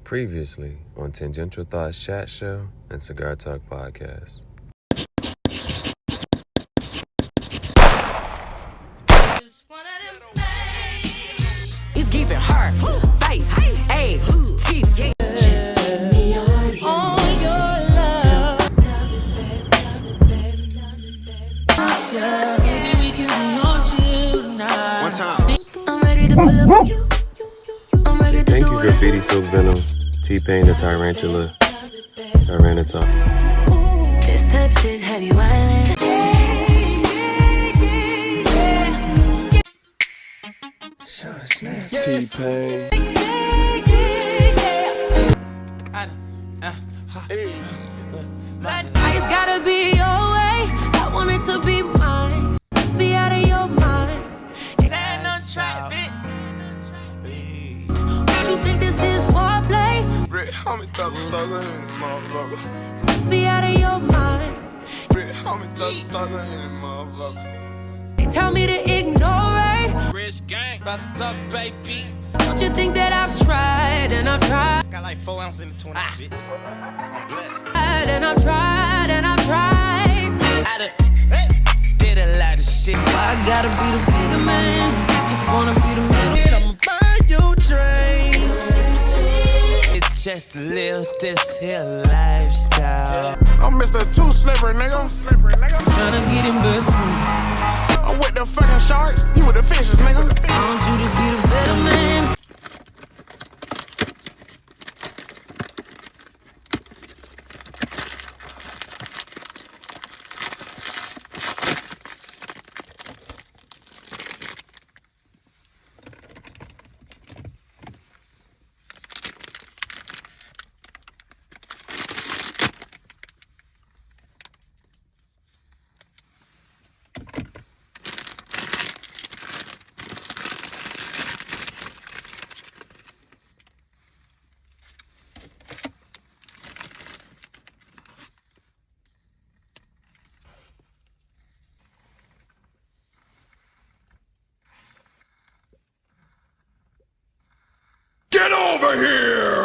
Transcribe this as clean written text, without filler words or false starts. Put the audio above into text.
Previously on Tangential Thoughts Chat Show and Cigar Talk Podcast. It's giving her face, hey, teeth, yeah. Just give me all your love. Maybe we can be on chill tonight. One time. I'm ready to pull up on you. I'm ready to Thank do you, it. Graffiti Silk Venom, T-Pain the Tyrantula, Tyrannotop. This type shit have you island. T-Pain. It's gotta be your way. I want it to be mine. Must be out of your mind. Ain't no track, bitch. Don't you think this is foreplay? Rick, how me thugger in the motherfucker? Must be out of your mind. Rick, how me thugger in the motherfucker? They tell me to ignore it. Rich gang, thug baby. Don't you think that I've tried and I've tried Got like 4 ounces in the 20, bitch. I'm black. and I've tried and I've tried. I did a lot of shit. Why I gotta be the bigger man? Just wanna be the middle. I'ma buy you train. It's just to live this here lifestyle. I'm Mr. Too Slippery, nigga. Tryna get in between. I'm with the fucking sharks, you with the fishes, nigga. I want you to be the better man. Get over here!